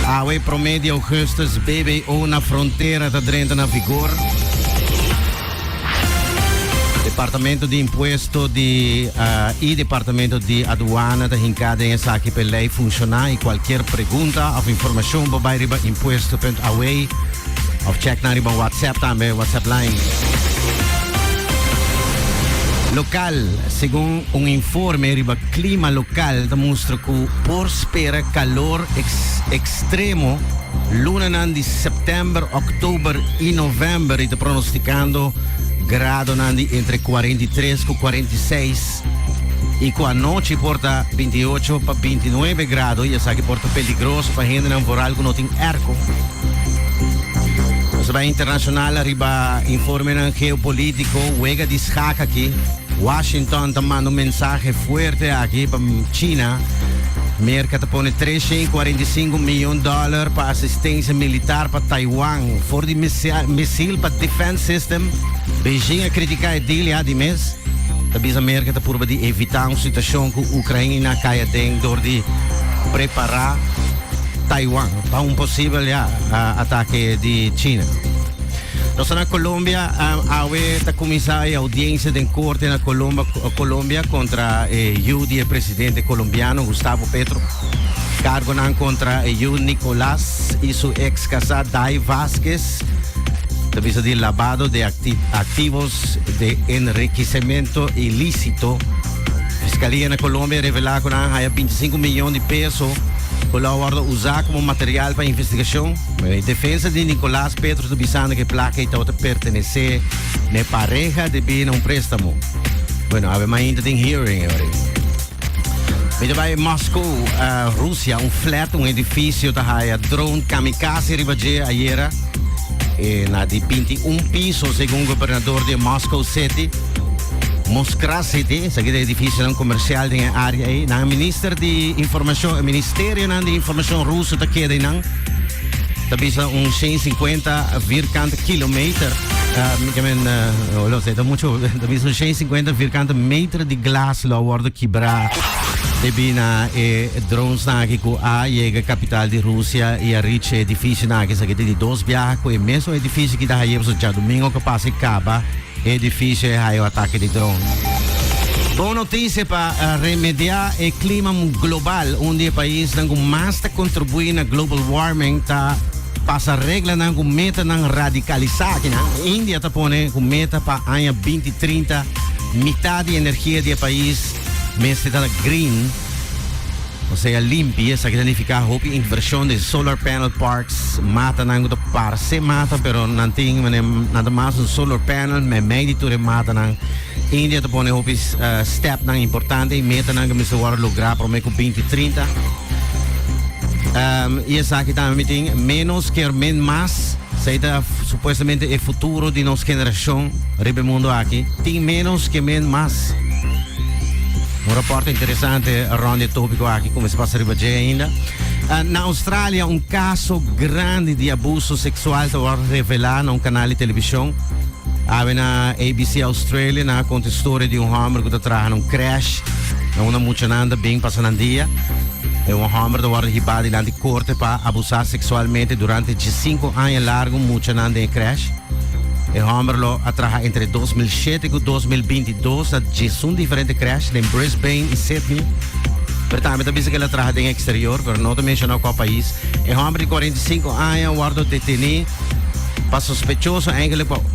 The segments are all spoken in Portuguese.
Awe promedio Augustus BBO na fronteira da Drenthe na vigor. Departamento de Imposto e Departamento de Aduana da Hincada em Saki per lei funcionar e qualquer pergunta ou informação babai riba imposto.away ou check na riba WhatsApp também, WhatsApp line. Local, segundo informe riba clima local, demonstra que por espera calor extremo luna de setembro, outubro e novembro e pronosticando grado nandi entre 43 e 46 e com a noite porta 28 para 29 graus e essa que porta peligroso para gente não vor algo não tem erco. Mas vai internacional arriba informe geopolítico wega descaca aqui. Washington está mandando mensagem forte aqui para China. Merca põe 345 milhões de dólares para assistência militar para Taiwan. For de missil para defense system. Beijing a criticar dele há de mês. Talvez a América está por de evitar uma situação que a Ucrânia caia dentro de preparar Taiwan para um possível ataque de China. Nós na Colômbia, a começar a audiência de corte na Colômbia contra o presidente colombiano Gustavo Petro. Cargo contra o Nicolás e seu ex-casado Dai Vázquez. Talvez de lavado de ativos de enriquecimento ilícito. Fiscalia na Colômbia revelou que há 25 milhões de pesos para usar como material para investigação. A defesa de Nicolás Petro dizendo que a placa está pertencer à pareja de bem um préstamo. Bueno, ainda tem hearing agora. Mas vai em Moscou, Rússia, flat, edifício da drone kamikaze ribaje ayer na de 21 pisos, segundo o governador de Moscow City. Moscra City, esse aqui é edifício comercial da área aí. Na Ministério de Informação russo está aqui aí não. Talvez 150 km. Talvez 150 metros de glass lá o quebrar. Debina drones na aqui com a chega capital de Rússia e a rich edifício na aqui de 2 biacos e mesmo edifício que dá aí já domingo que passa e acaba. Edifício é o ataque de drone. Boa notícia para remediar o clima global, onde o país não mais contribui na global warming, passa regra com meta não radicalizar. A Índia está pondo com meta para o ano 2030, metade da energia do país, mas está green, ou seja, limpia, isso significa a inversão de solar panel parks, mata não do par, se mata, pero não tem nada mais um solar panel, mas meio de tudo mata não. Índia está pondo step não importante, e meta não que me se vai lograr para o 2030. E essa aqui também tem menos que mais, seja supostamente o futuro de nossa geração, ribe mundo aqui, tem menos que mais. Repórter interessante around o tópico aqui, como se passa ainda. Na Austrália, caso grande de abuso sexual está revelado num canal de televisão. Na ABC Australia, conta a história de homem que está trabalhando crash, uma mulher bem passando dia. Homem está arribado na corte para abusar sexualmente durante 5 anos largo, mulher em crash. O homem trabalha entre 2007 e 2022 na gestão diferente crash em Brisbane e Sydney. Portanto, também que ele trabalha em exterior, mas não mencionou qual país. O homem de 45 anos guarda detenido para sospechoso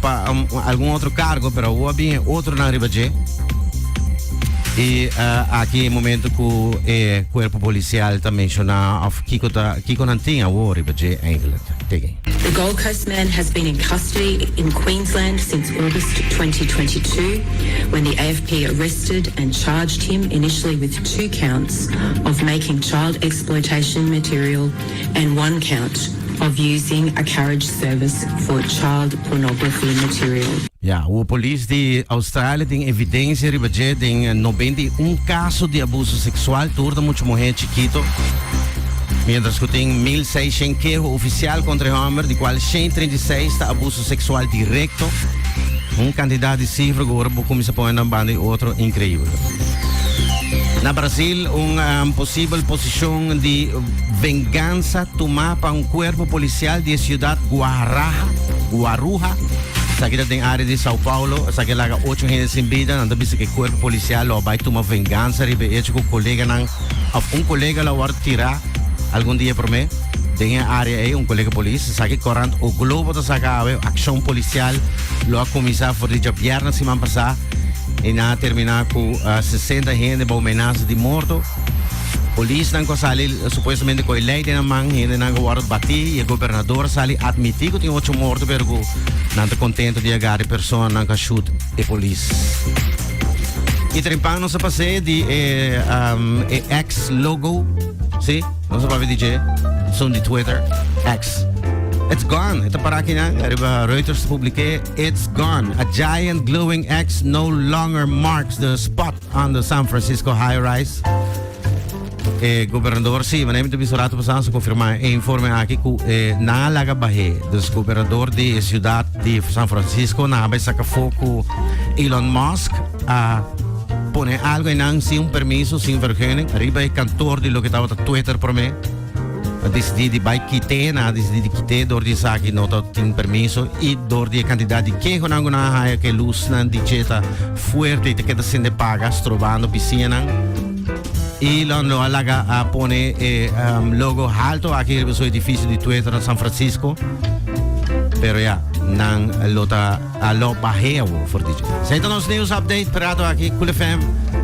para algum outro cargo, mas o homem é outro na Ribaje. E aqui é o momento que o corpo policial está mencionando que não tinha o Ribaje England. The Gold Coast man has been in custody in Queensland since August 2022, when the AFP arrested and charged him initially with 2 counts of making child exploitation material and 1 count of using a carriage service for child pornography material. O polícia de Austrália tem evidência de 91 casos de abuso sexual, turda muita mulher chiquito. Mientras que tem 1.600 queixos oficial contra o homem, de qual 136 está abuso sexual direto. Candidato de cifra, agora vou começar a pôr na banda e outro incrível. Na Brasil, possível posição de vingança tomada para corpo policial de Ciudad Guarujá. Aqui tem área de São Paulo, aqui lá 8 gente em vida, não deve ser que corpo policial vai tomar vingança, ribe com o colega colega lá vai tirar algum dia por mim. Tem área aí colega polícia, aqui correndo o globo da saga, ação policial, lo começar a fazer de viernes semana passada e na terminar com 60 gente para ameaça de morto. Polícia não sali supostamente com a lei de namang hindi não guarda bati e o governador sali admitir que tem 8 mortos pero não está contente de agarrar pessoa não que shoot e polícia. E trimpang não se passe de X logo, sim, não se pode dizer, são de Twitter X. It's gone. Ito para aqui na Reuters publique. It's gone. A giant glowing X no longer marks the spot on the San Francisco high-rise. Governador, sim, mas nem me surato passando a confirmar e informe aqui que na Laga Bahia, dos governador de cidade de San Francisco, na vai sacar foco Elon Musk a poner algo em sem permisso, sem vergunning. Arriba é cantor de lo que estava no Twitter por mim. Decidi de vai quitar, decidi de quitar, door die zaak não tem permisso e door die candidato de que não há que luz não de cheta fuerte te queda sem de pagas trovando piscina. E lo alaga a pone logo alto aqui no seu edifício de Twitter em São Francisco. Pero não lota a lo baheo for DJ. Então nos news update prato aqui Cool FM.